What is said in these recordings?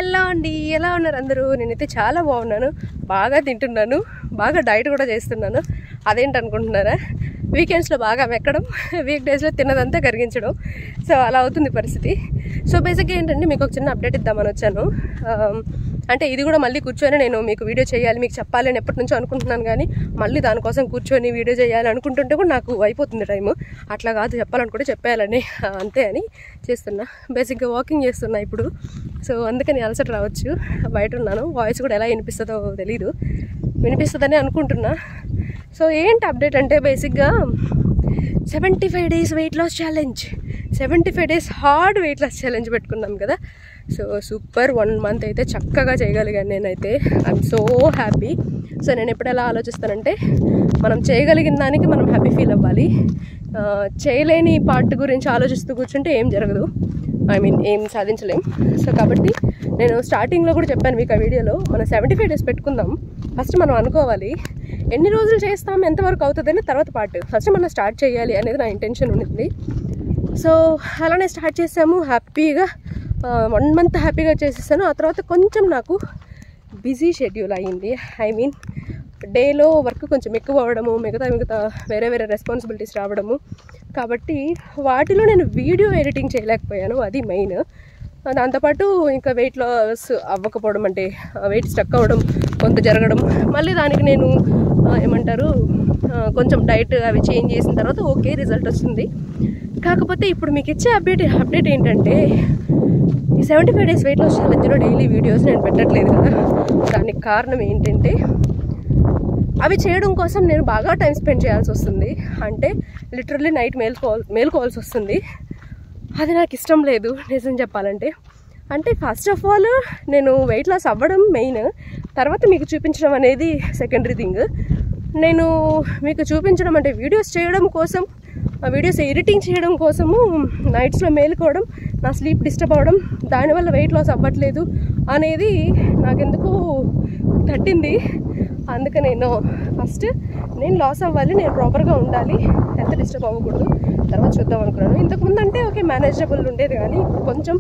Hello అండి, ఎలా ఉన్నారు అందరూ? నేనైతే చాలా బాగున్నాను, బాగా తింటున్నాను, బాగా డైట్ కూడా చేస్తున్నాను. అదేంటనుకుంటున్నారా? వీకెండ్స్లో బాగా మెక్కడం, వీక్ డేస్లో తిన్నదంతా కరిగించడం. సో అలా అవుతుంది పరిస్థితి. సో బేసిక్గా ఏంటంటే మీకు ఒక చిన్న అప్డేట్ ఇద్దామని వచ్చాను. అంటే ఇది కూడా మళ్ళీ కూర్చొని నేను మీకు వీడియో చేయాలి, మీకు చెప్పాలి అని ఎప్పటి నుంచో అనుకుంటున్నాను. కానీ మళ్ళీ దానికోసం కూర్చొని వీడియో చేయాలి అనుకుంటుంటే కూడా నాకు అయిపోతుంది టైము. అట్లా కాదు, చెప్పాలనుకుంటే చెప్పేయాలని అంతే అని చేస్తున్నా. బేసిక్గా వాకింగ్ చేస్తున్నా ఇప్పుడు. సో అందుకని అలసట రావచ్చు, బయట ఉన్నాను. వాయిస్ కూడా ఎలా వినిపిస్తుందో తెలీదు, వినిపిస్తుందని అనుకుంటున్నా. సో ఏంటి అప్డేట్ అంటే బేసిక్గా 75 days weight loss challenge, 75 days hard weight loss challenge పెట్టుకున్నాం కదా. సో సూపర్, 1 month అయితే చక్కగా చేయగలిగాను నేనైతే. I'm so happy. సో నేను ఎప్పుడు ఎలా ఆలోచిస్తానంటే, మనం చేయగలిగిన దానికి మనం హ్యాపీ ఫీల్ అవ్వాలి. చేయలేని పార్ట్ గురించి ఆలోచిస్తూ కూర్చుంటే ఏం జరగదు, ఏం సాధించలేం. సో కాబట్టి నేను స్టార్టింగ్లో కూడా చెప్పాను మీకు ఆ వీడియోలో, మనం 75 days పెట్టుకుందాం. ఫస్ట్ మనం అనుకోవాలి ఎన్ని రోజులు చేస్తాం, ఎంతవరకు అవుతుందని తర్వాత పార్ట్. ఫస్ట్ మనం స్టార్ట్ చేయాలి అనేది నా ఇంటెన్షన్ ఉండింది. సో అలానే స్టార్ట్ చేసాము హ్యాపీగా. 1 month హ్యాపీగా చేసేసాను. ఆ తర్వాత కొంచెం నాకు బిజీ షెడ్యూల్ అయ్యింది. డేలో వర్క్ కొంచెం ఎక్కువ అవ్వడము, మిగతా వేరే రెస్పాన్సిబిలిటీస్ రావడము. కాబట్టి వాటిలో నేను వీడియో ఎడిటింగ్ చేయలేకపోయాను, అది మెయిన్. దాంతోపాటు ఇంకా వెయిట్ లాస్ అవ్వకపోవడం, అంటే వెయిట్ స్టక్ అవ్వడం, కొంత జరగడం. మళ్ళీ దానికి నేను కొంచెం డైట్ అవి చేంజ్ చేసిన తర్వాత ఓకే రిజల్ట్ వస్తుంది. కాకపోతే ఇప్పుడు మీకు ఇచ్చే అప్డేట్ ఏంటంటే, ఈ 75 days వెయిట్ లాస్ ఛాలెంజ్లో డైలీ వీడియోస్ నేను పెట్టట్లేదు కదా. దానికి కారణం ఏంటంటే, అవి చేయడం కోసం నేను బాగా టైం స్పెండ్ చేయాల్సి వస్తుంది. అంటే లిటరల్లీ నైట్ మేల్కోవాల్సి వస్తుంది. అది నాకు ఇష్టం లేదు నిజం చెప్పాలంటే. అంటే ఫస్ట్ ఆఫ్ ఆల్ నేను వెయిట్ లాస్ అవ్వడం మెయిన్, తర్వాత మీకు చూపించడం అనేది సెకండరీ థింగ్. నేను మీకు చూపించడం అంటే వీడియోస్ చేయడం కోసం, వీడియోస్ ఎడిటింగ్ చేయడం కోసము నైట్స్లో మేలుకోవడం, నా స్లీప్ డిస్టర్బ్ అవ్వడం, దానివల్ల వెయిట్ లాస్ అవ్వట్లేదు అనేది నాకెందుకు తట్టింది. అందుకని ఫస్ట్ నేను లాస్ అవ్వాలి, నేను ప్రాపర్గా ఉండాలి, హెల్త్ డిస్టర్బ్ అవ్వకూడదు, తర్వాత చూద్దాం అనుకున్నాను. ఇంతకుముందు అంటే ఓకే మేనేజబుల్ ఉండేది, కానీ ఇప్పుడు కొంచెం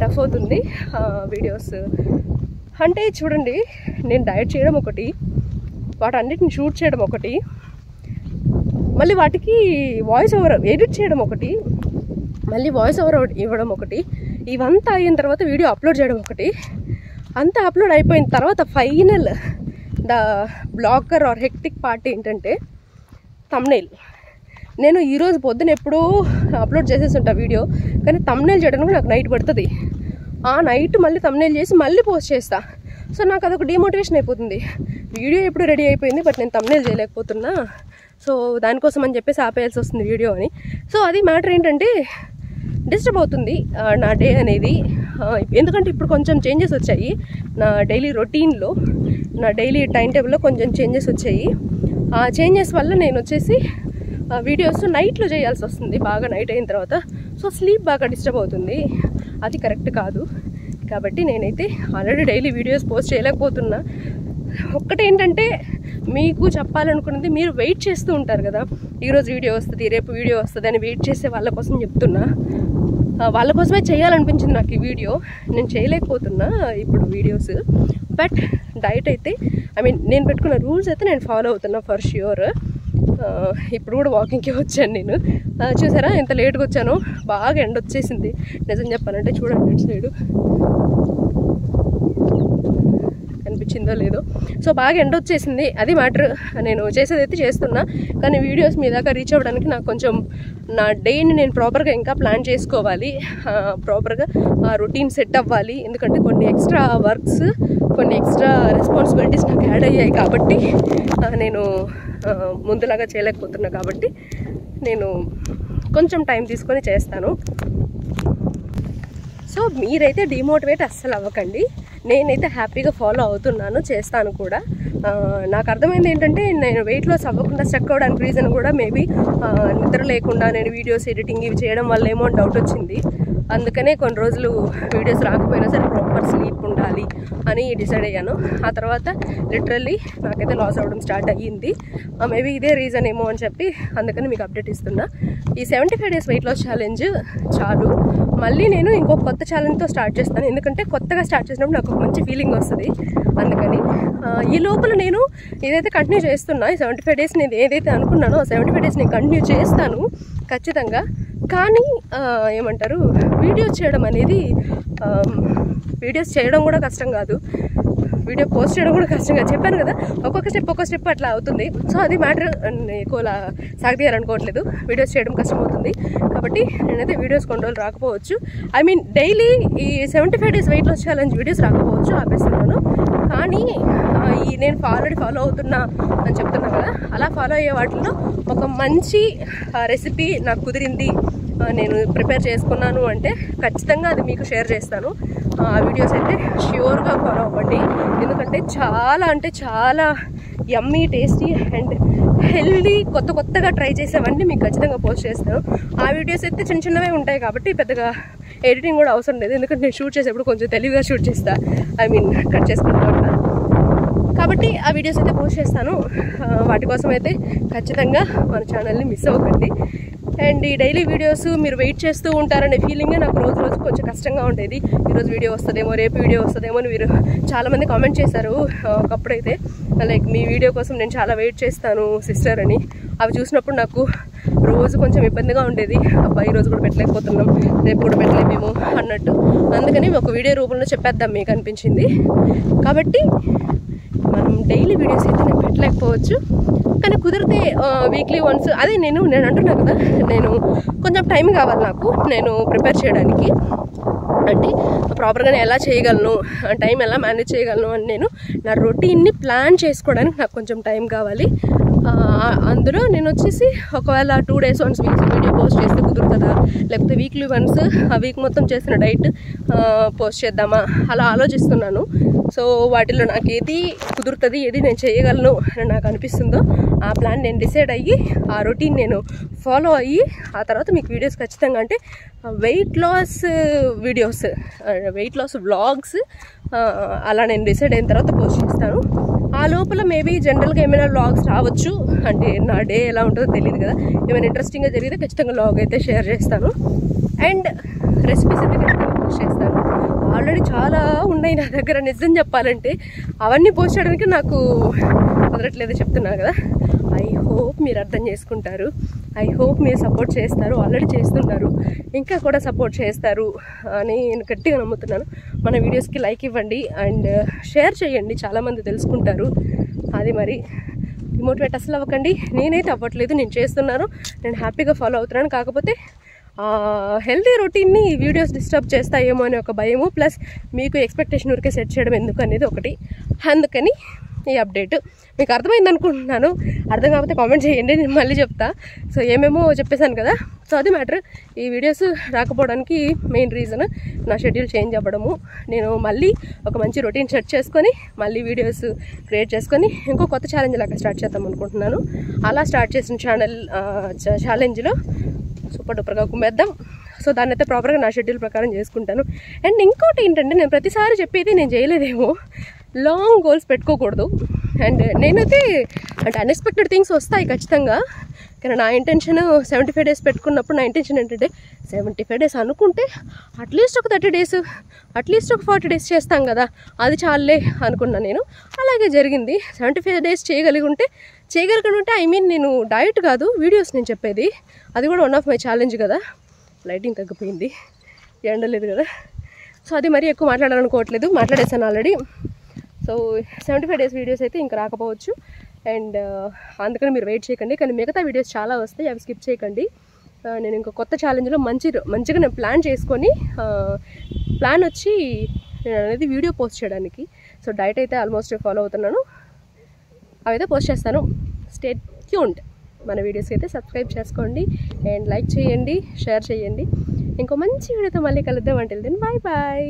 టఫ్ అవుతుంది వీడియోస్. అంటే చూడండి, నేను డైట్ చేయడం ఒకటి, వాటన్నిటిని షూట్ చేయడం ఒకటి, మళ్ళీ వాటికి వాయిస్ ఓవర్ ఎడిట్ చేయడం ఒకటి, మళ్ళీ వాయిస్ ఓవర్ ఇవ్వడం ఒకటి, ఇవంతా అయిన తర్వాత వీడియో అప్లోడ్ చేయడం ఒకటి. అంతా అప్లోడ్ అయిపోయిన తర్వాత final the blocker or hectic part ఏంటంటే థంబ్నెయిల్. నేను ఈరోజు పొద్దున ఎప్పుడూ అప్లోడ్ చేసేసి ఉంటా వీడియో, కానీ థంబ్నెయిల్ చేయడానికి నాకు నైట్ పడుతుంది. ఆ నైట్ మళ్ళీ థంబ్నెయిల్ చేసి మళ్ళీ పోస్ట్ చేస్తా. సో నాకు అదొక డిమోటివేషన్ అయిపోతుంది. వీడియో ఎప్పుడు రెడీ అయిపోయింది, బట్ నేను థంబ్నెయిల్ చేయలేకపోతున్నా, సో దానికోసం అని చెప్పేసి ఆపేయాల్సి వస్తుంది వీడియో అని. సో అది మ్యాటర్ ఏంటంటే, డిస్టర్బ్ అవుతుంది నా డే అనేది. ఎందుకంటే ఇప్పుడు కొంచెం చేంజెస్ వచ్చాయి నా డైలీ రొటీన్లో, నా డైలీ టైం టేబుల్లో కొంచెం చేంజెస్ వచ్చాయి. ఆ చేంజెస్ వల్ల నేను వచ్చేసి వీడియోస్ నైట్లో చేయాల్సి వస్తుంది, బాగా నైట్ అయిన తర్వాత. సో స్లీప్ బాగా డిస్టర్బ్ అవుతుంది, అది కరెక్ట్ కాదు. కాబట్టి నేనైతే ఆల్రెడీ డైలీ వీడియోస్ పోస్ట్ చేయలేకపోతున్నా. ఒక్కటేంటంటే, మీకు చెప్పాలనుకున్నది, మీరు వెయిట్ చేస్తూ ఉంటారు కదా, ఈరోజు వీడియో వస్తుంది, రేపు వీడియో వస్తుంది అని వెయిట్ చేసే వాళ్ళ కోసం చెప్తున్నా. వాళ్ళ కోసమే చేయాలనిపించింది నాకు ఈ వీడియో. నేను చేయలేకపోతున్నా ఇప్పుడు వీడియోస్. బట్ డైట్ అయితే నేను పెట్టుకున్న రూల్స్ అయితే నేను ఫాలో అవుతున్నా ఫర్ ష్యూర్. ఇప్పుడు కూడా వాకింగ్కి వచ్చాను నేను. చూసారా ఎంత లేట్గా వచ్చానో, బాగా ఎండ వచ్చేసింది నిజం చెప్పాలంటే. చూడండి ఇటు సైడు కనిపించిందో లేదో. సో బాగా ఎండ వచ్చేసింది, అది మ్యాటర్. నేను చేసేదైతే చేస్తున్నా, కానీ వీడియోస్ మీ దాకా రీచ్ అవ్వడానికి నాకు కొంచెం నా డేని నేను ప్రాపర్గా ఇంకా ప్లాన్ చేసుకోవాలి, ప్రాపర్గా రొటీన్ సెట్ అవ్వాలి. ఎందుకంటే కొన్ని ఎక్స్ట్రా వర్క్స్, కొన్ని ఎక్స్ట్రా రెస్పాన్సిబిలిటీస్ నాకు యాడ్ అయ్యాయి. కాబట్టి నేను ముందులాగా చేయలేకపోతున్నా. కాబట్టి నేను కొంచెం టైం తీసుకొని చేస్తాను. సో మీరైతే డిమోటివేట్ అస్సలు అవ్వకండి, నేనైతే హ్యాపీగా ఫాలో అవుతున్నాను, చేస్తాను కూడా. నాకు అర్థమైంది ఏంటంటే, నేను వెయిట్ లాస్ అవ్వకుండా స్టక్ అవ్వడానికి రీజన్ కూడా మేబీ నిద్ర లేకుండా నేను వీడియోస్ ఎడిటింగ్ ఇవి చేయడం వల్ల ఏమో డౌట్ వచ్చింది. అందుకనే కొన్ని రోజులు వీడియోస్ రాకపోయినా సరే ప్రాపర్ స్లీప్ ఉండాలి అని డిసైడ్ అయ్యాను. ఆ తర్వాత లిటరల్లీ నాకైతే లాస్ అవ్వడం స్టార్ట్ అయ్యింది. మేబీ ఇదే రీజన్ ఏమో అని చెప్పి అందుకని మీకు అప్డేట్ ఇస్తున్నా. ఈ 75 days వెయిట్ లాస్ ఛాలెంజ్ చాలు, మళ్ళీ నేను ఇంకో కొత్త ఛాలెంజ్తో స్టార్ట్ చేస్తాను. ఎందుకంటే కొత్తగా స్టార్ట్ చేసినప్పుడు నాకు ఒక మంచి ఫీలింగ్ వస్తుంది. అందుకని ఈ లోపల నేను ఏదైతే కంటిన్యూ చేస్తున్నా, ఈ 75 డేస్ నేను ఏదైతే అనుకున్నానో ఆ 75 డేస్ నేను కంటిన్యూ చేస్తాను ఖచ్చితంగా. కానీ ఏమంటారు, వీడియోస్ చేయడం అనేది, వీడియోస్ చేయడం కూడా కష్టం కాదు, వీడియో పోస్ట్ చేయడం కూడా కష్టంగా చెప్పాను కదా, ఒక్కొక్క స్టెప్ అట్లా అవుతుంది. సో అది మ్యాటర్ ఎక్కువలా సాగదీయాలనుకోవట్లేదు, వీడియోస్ చేయడం కష్టం అవుతుంది. కాబట్టి నేనైతే వీడియోస్ కొన్ని రోజులు రాకపోవచ్చు, ఐ మీన్ డైలీ ఈ 75 days weight loss challenge videos రాకపోవచ్చు, ఆపేస్తున్నాను. కానీ ఈ నేను ఆల్రెడీ ఫాలో అవుతున్నా అని చెప్తున్నాను కదా, అలా ఫాలో అయ్యే వాటిల్లో ఒక మంచి రెసిపీ నాకు కుదిరింది, నేను ప్రిపేర్ చేసుకున్నాను అంటే ఖచ్చితంగా అది మీకు షేర్ చేస్తాను. ఆ వీడియోస్ అయితే ష్యూర్గా ఫాలో అవ్వండి. ఎందుకంటే చాలా అంటే చాలా యమ్మీ, టేస్టీ అండ్ హెల్దీ కొత్తగా ట్రై చేసేవన్నీ మీకు ఖచ్చితంగా పోస్ట్ చేస్తాను. ఆ వీడియోస్ అయితే చిన్నవే ఉంటాయి కాబట్టి పెద్దగా ఎడిటింగ్ కూడా అవసరం లేదు. ఎందుకంటే నేను షూట్ చేసేప్పుడు కొంచెం తెలివిగా షూట్ చేస్తా, ఐ మీన్ కట్ చేసుకుంటా. కాబట్టి ఆ వీడియోస్ అయితే పోస్ట్ చేస్తాను. వాటి కోసం అయితే ఖచ్చితంగా మన ఛానల్ని మిస్ అవ్వకండి. అండ్ ఈ డైలీ వీడియోస్ మీరు వెయిట్ చేస్తూ ఉంటారనే ఫీలింగే నాకు రోజు కొంచెం కష్టంగా ఉండేది. ఈరోజు వీడియో వస్తుందేమో, రేపు వీడియో వస్తుందేమో అని మీరు చాలామంది కామెంట్ చేశారు ఒకప్పుడైతే, లైక్ మీ వీడియో కోసం నేను చాలా వెయిట్ చేస్తాను సిస్టర్ అని. అవి చూసినప్పుడు నాకు రోజు కొంచెం ఇబ్బందిగా ఉండేది, అబ్బాయి ఈరోజు కూడా పెట్టలేకపోతున్నాం, రేపు కూడా పెట్టలేమేమో అన్నట్టు. అందుకని ఒక వీడియో రూపంలో చెప్పేద్దాం మీకు అనిపించింది. కాబట్టి మనం డైలీ వీడియోస్ అయితే నేను పెట్టలేకపోవచ్చు, కానీ కుదిరితే వీక్లీ వన్స్, అదే నేను అంటున్నా కదా, నేను కొంచెం టైం కావాలి నాకు నేను ప్రిపేర్ చేయడానికి. అంటే ప్రాపర్గా ఎలా చేయగలను, టైం ఎలా మేనేజ్ చేయగలను అని నేను నా రొటీన్ని ప్లాన్ చేసుకోవడానికి నాకు కొంచెం టైం కావాలి. అందులో నేను వచ్చేసి ఒకవేళ 2 days వన్స్ వీడియో పోస్ట్ చేస్తే కుదురుతుందా, లేకపోతే వీక్లీ వన్స్ ఆ వీక్ మొత్తం చేసిన డైట్ పోస్ట్ చేద్దామా అలా ఆలోచిస్తున్నాను. సో వాటిలో నాకు ఏది కుదురుతుంది, ఏది నేను చేయగలను అని నాకు అనిపిస్తుందో ఆ ప్లాన్ నేను డిసైడ్ అయ్యి ఆ రొటీన్ నేను ఫాలో అయ్యి ఆ తర్వాత మీకు వీడియోస్ ఖచ్చితంగా, అంటే weight loss videos, weight loss vlogs అలా నేను డిసైడ్ అయిన తర్వాత పోస్ట్ చేస్తాను. ఆ లోపల మేబీ జనరల్గా ఏమైనా వ్లాగ్స్ రావచ్చు, అంటే నా డే ఎలా ఉంటుందో తెలియదు కదా, ఏమైనా ఇంట్రెస్టింగ్గా జరిగితే ఖచ్చితంగా వ్లాగ్ అయితే షేర్ చేస్తాను. అండ్ రెసిపీస్ అయితే ఖచ్చితంగా పోస్ట్ చేస్తాను. ఆల్రెడీ చాలా ఉన్నాయి నా దగ్గర, నిజం చెప్పాలంటే అవన్నీ పోస్ట్ చేయడానికి నాకు కుదరట్లేదు చెప్తున్నా కదా. ఐ హోప్ మీరు అర్థం చేసుకుంటారు, ఐ హోప్ మీరు సపోర్ట్ చేస్తారు, ఆల్రెడీ చేస్తున్నారు, ఇంకా కూడా సపోర్ట్ చేస్తారు అని నేను గట్టిగా నమ్ముతున్నాను. మన వీడియోస్కి లైక్ ఇవ్వండి అండ్ షేర్ చేయండి, చాలామంది తెలుసుకుంటారు. అది మరి డిమోటివేట్ అసలు అవ్వకండి, నేనైతే అవ్వట్లేదు, నేను చేస్తున్నాను, నేను హ్యాపీగా ఫాలో అవుతున్నాను. కాకపోతే హెల్తీ రొటీన్ని వీడియోస్ డిస్టర్బ్ చేస్తాయేమో అనే ఒక భయము, ప్లస్ మీకు ఎక్స్పెక్టేషన్ ఊరికే సెట్ చేయడం ఎందుకు అనేది ఒకటి. అందుకని ఈ అప్డేట్ మీకు అర్థమైంది అనుకుంటున్నాను. అర్థం కాకపోతే కామెంట్ చేయండి, నేను మళ్ళీ చెప్తా. సో ఏమేమో చెప్పేశాను కదా, సో అది మ్యాటర్. ఈ వీడియోస్ రాకపోవడానికి మెయిన్ రీజన్ నా షెడ్యూల్ చేంజ్ అవ్వడము. నేను మళ్ళీ ఒక మంచి రొటీన్ సెట్ చేసుకొని మళ్ళీ వీడియోస్ క్రియేట్ చేసుకొని ఇంకో కొత్త ఛాలెంజ్ లాగా స్టార్ట్ చేద్దాం అనుకుంటున్నాను. అలా స్టార్ట్ చేసిన ఛాలెంజ్లో సూపర్ డూపర్గా కుమ్మేద్దాం. సో దాన్ని అయితే ప్రాపర్గా నా షెడ్యూల్ ప్రకారం చేసుకుంటాను. అండ్ ఇంకోటి ఏంటంటే, నేను ప్రతిసారి చెప్పేది నేను చేయలేదేమో, లాంగ్ గోల్స్ పెట్టుకోకూడదు. అండ్ నేనైతే అంటే అన్ఎక్స్పెక్టెడ్ థింగ్స్ వస్తాయి ఖచ్చితంగా, కానీ నా ఇంటెన్షన్ 75 డేస్ పెట్టుకున్నప్పుడు నా ఇంటెన్షన్ ఏంటంటే 75 డేస్ అనుకుంటే అట్లీస్ట్ ఒక 30 డేస్, అట్లీస్ట్ ఒక 40 డేస్ చేస్తాం కదా, అది చాలే అనుకున్నాను నేను. అలాగే జరిగింది. 75 డేస్ చేయగలిగి ఉంటే ఐ మీన్ నేను డైట్ కాదు, వీడియోస్ నేను చెప్పేది, అది కూడా వన్ ఆఫ్ మై ఛాలెంజ్ కదా. లైటింగ్ తగ్గిపోయింది, ఎండలేదు కదా, సో అది మరీ ఎక్కువ మాట్లాడాలనుకోవట్లేదు, మాట్లాడేసాను ఆల్రెడీ. సో 75 డేస్ వీడియోస్ అయితే ఇంకా రాకపోవచ్చు. అండ్ అందుకని మీరు వెయిట్ చేయకండి, కానీ మిగతా వీడియోస్ చాలా వస్తాయి, అవి స్కిప్ చేయకండి. నేను ఇంకో కొత్త ఛాలెంజ్లో మంచిగా నేను ప్లాన్ చేసుకొని, ప్లాన్ వచ్చి నేను అనేది వీడియో పోస్ట్ చేయడానికి. సో డైట్ అయితే ఆల్మోస్ట్ ఫాలో అవుతున్నాను, అవైతే పోస్ట్ చేస్తాను. Stay tuned. మన వీడియోస్కి అయితే సబ్స్క్రైబ్ చేసుకోండి అండ్ లైక్ చేయండి, షేర్ చేయండి. ఇంకో మంచి వీడియోతో మళ్ళీ కలుద్దాం. అంటే బాయ్ బాయ్.